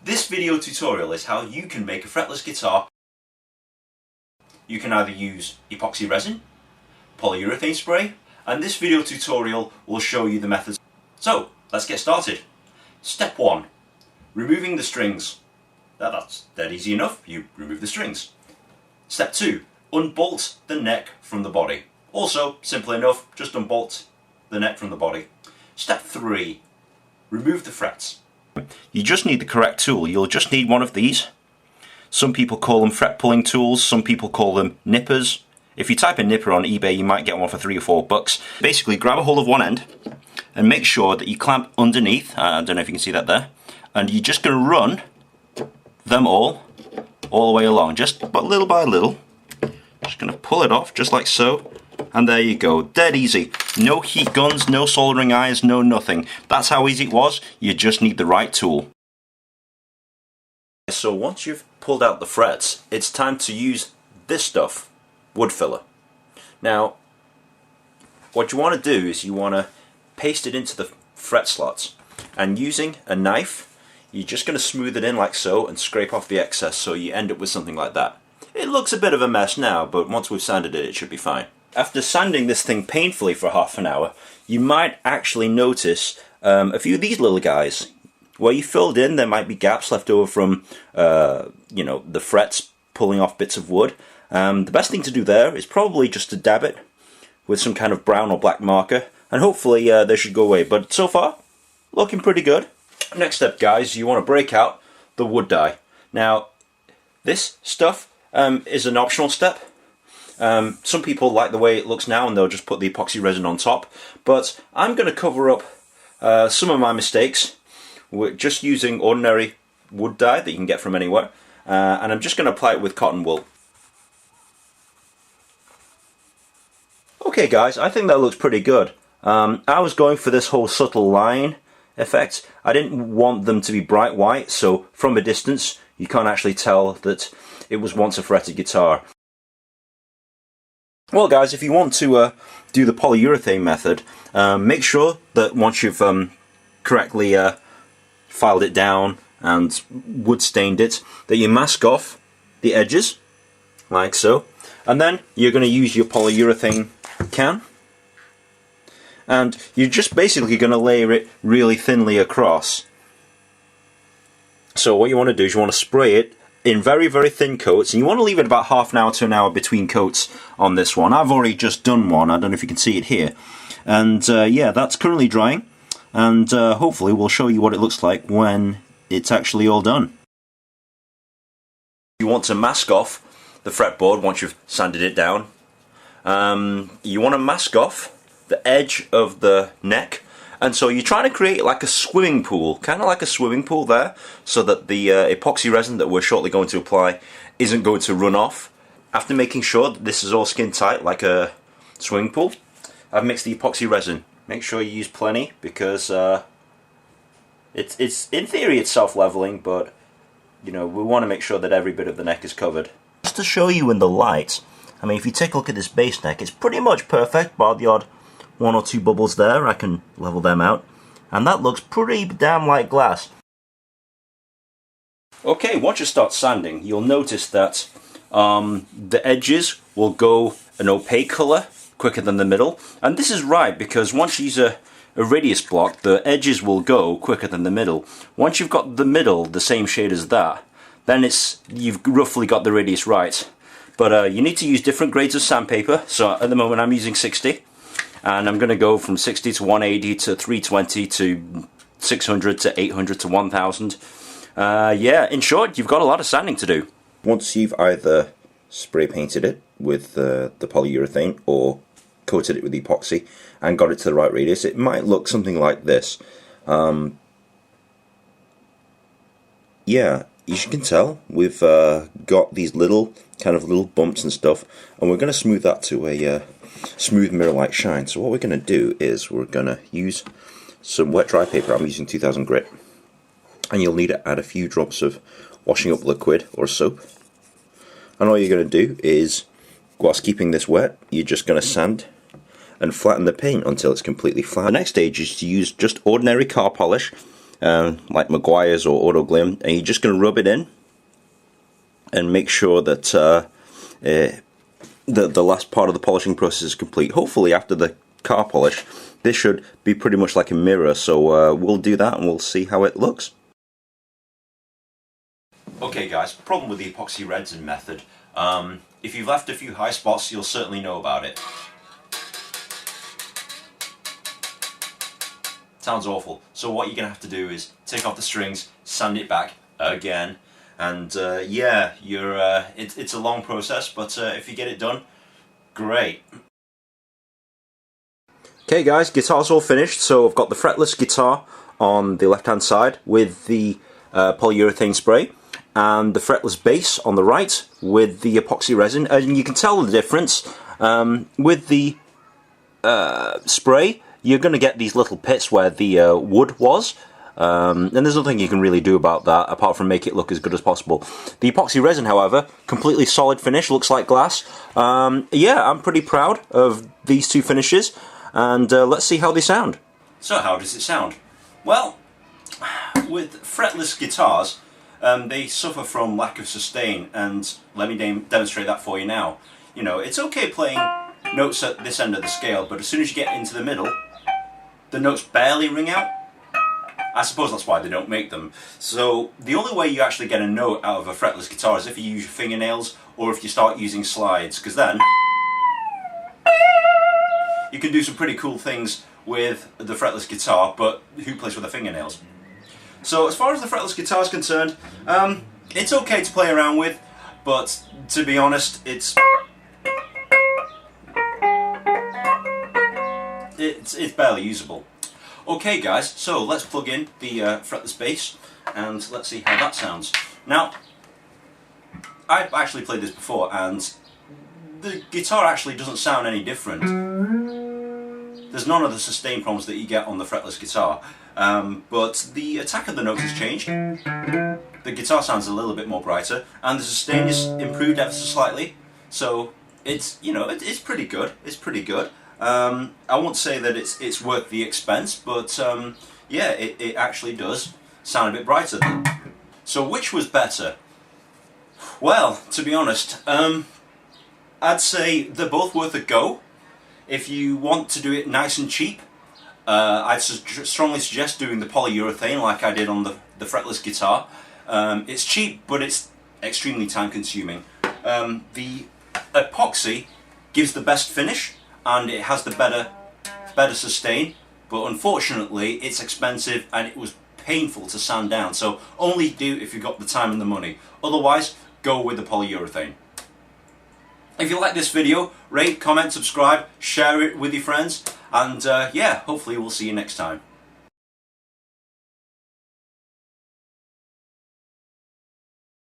This video tutorial is how you can make a fretless guitar. You can either use epoxy resin, polyurethane spray, and this video tutorial will show you the methods. So, let's get started. Step 1. Removing the strings. That's dead easy enough, you remove the strings. Step 2. Unbolt the neck from the body. Also, simple enough, just unbolt the neck from the body. Step 3. Remove the frets. You just need the correct tool. You'll just need one of these. Some people call them fret pulling tools, some people call them nippers. If you type a nipper on eBay, you might get one for $3 or $4. Basically, grab a hold of one end and make sure that you clamp underneath. I don't know if you can see that there. And you're just going to run them all the way along, just little by little. Just going to pull it off, just like so. And there you go, dead easy. No heat guns, no soldering irons, no nothing. That's how easy it was. You just need the right tool. So once you've pulled out the frets, it's time to use this stuff, wood filler. Now, what you want to do is you want to paste it into the fret slots. And using a knife, you're just going to smooth it in like so and scrape off the excess so you end up with something like that. It looks a bit of a mess now, but once we've sanded it, it should be fine. After sanding this thing painfully for half an hour, you might actually notice a few of these little guys. Where you filled in, there might be gaps left over from, the frets pulling off bits of wood. The best thing to do there is probably just to dab it with some kind of brown or black marker, and hopefully they should go away. But so far, looking pretty good. Next step, guys, you want to break out the wood dye. Now, this stuff is an optional step. Some people like the way it looks now and they'll just put the epoxy resin on top, but I'm going to cover up some of my mistakes with just using ordinary wood dye that you can get from anywhere, and I'm just going to apply it with cotton wool. Okay guys, I think that looks pretty good. I was going for this whole subtle line effect. I didn't want them to be bright white, so from a distance you can't actually tell that it was once a fretted guitar. Well guys, if you want to do the polyurethane method, make sure that once you've correctly filed it down and wood stained it, that you mask off the edges, like so. And then you're going to use your polyurethane can. And you're just basically going to layer it really thinly across. So what you want to do is you want to spray it in very, very thin coats, and you want to leave it about half an hour to an hour between coats on this one. I've already just done one, I don't know if you can see it here. And yeah, that's currently drying, and hopefully we'll show you what it looks like when it's actually all done. You want to mask off the fretboard once you've sanded it down. You want to mask off the edge of the neck. And so you're trying to create like a swimming pool, kind of like a swimming pool there, so that the epoxy resin that we're shortly going to apply isn't going to run off. After making sure that this is all skin tight like a swimming pool, I've mixed the epoxy resin. Make sure you use plenty because it's in theory it's self-leveling, but we want to make sure that every bit of the neck is covered. Just to show you in the light, I mean, if you take a look at this base neck, it's pretty much perfect, bar the odd one or two bubbles there. I can level them out, and that looks pretty damn like glass. Okay, once you start sanding, you'll notice that the edges will go an opaque colour quicker than the middle, and this is right because once you use a radius block, the edges will go quicker than the middle. Once you've got the middle the same shade as that, then you've roughly got the radius right. But you need to use different grades of sandpaper, so at the moment I'm using 60. And I'm going to go from 60 to 180 to 320 to 600 to 800 to 1000. Yeah, in short, you've got a lot of sanding to do. Once you've either spray painted it with the polyurethane or coated it with epoxy and got it to the right radius, it might look something like this. Yeah, as you can tell, we've got these little bumps and stuff, and we're going to smooth that to a smooth mirror-like shine. So what we're going to do is we're going to use some wet dry paper. I'm using 2000 grit, and you'll need to add a few drops of washing up liquid or soap, and all you're going to do is, whilst keeping this wet, you're just going to sand and flatten the paint until it's completely flat. The next stage is to use just ordinary car polish like Maguire's or Auto Glim, and you're just going to rub it in and make sure that the last part of the polishing process is complete. Hopefully after the car polish this should be pretty much like a mirror, so we'll do that and we'll see how it looks. Okay guys, problem with the epoxy resin method. If you've left a few high spots, you'll certainly know about it. Sounds awful. So what you're going to have to do is take off the strings, sand it back again, and yeah, it's a long process, but if you get it done, great. Okay guys, guitar's all finished, so I've got the fretless guitar on the left hand side with the polyurethane spray, and the fretless bass on the right with the epoxy resin, and you can tell the difference. With the spray, you're going to get these little pits where the wood was, and there's nothing you can really do about that apart from make it look as good as possible. The epoxy resin, however, completely solid finish, looks like glass. Yeah, I'm pretty proud of these two finishes, and let's see how they sound. So how does it sound? Well, with fretless guitars, they suffer from lack of sustain, and let me demonstrate that for you now. You know, it's okay playing notes at this end of the scale, but as soon as you get into the middle, the notes barely ring out. I suppose that's why they don't make them. So the only way you actually get a note out of a fretless guitar is if you use your fingernails, or if you start using slides, because then you can do some pretty cool things with the fretless guitar, but who plays with their fingernails? So as far as the fretless guitar is concerned, it's okay to play around with, but to be honest, it's barely usable. Okay guys, so let's plug in the fretless bass and let's see how that sounds. Now, I've actually played this before and the guitar actually doesn't sound any different. There's none of the sustain problems that you get on the fretless guitar, but the attack of the notes has changed. The guitar sounds a little bit more brighter, and the sustain is improved ever so slightly. So it's, you know, it's pretty good. It's pretty good. I won't say that it's worth the expense, but yeah, it actually does sound a bit brighter. So which was better? Well, to be honest, I'd say they're both worth a go. If you want to do it nice and cheap, I'd strongly suggest doing the polyurethane like I did on the fretless guitar. It's cheap, but it's extremely time consuming. The epoxy gives the best finish, and it has the better sustain, but unfortunately it's expensive and it was painful to sand down, so only do if you've got the time and the money. Otherwise, go with the polyurethane. If you like this video, rate, comment, subscribe, share it with your friends, and yeah, hopefully we'll see you next time.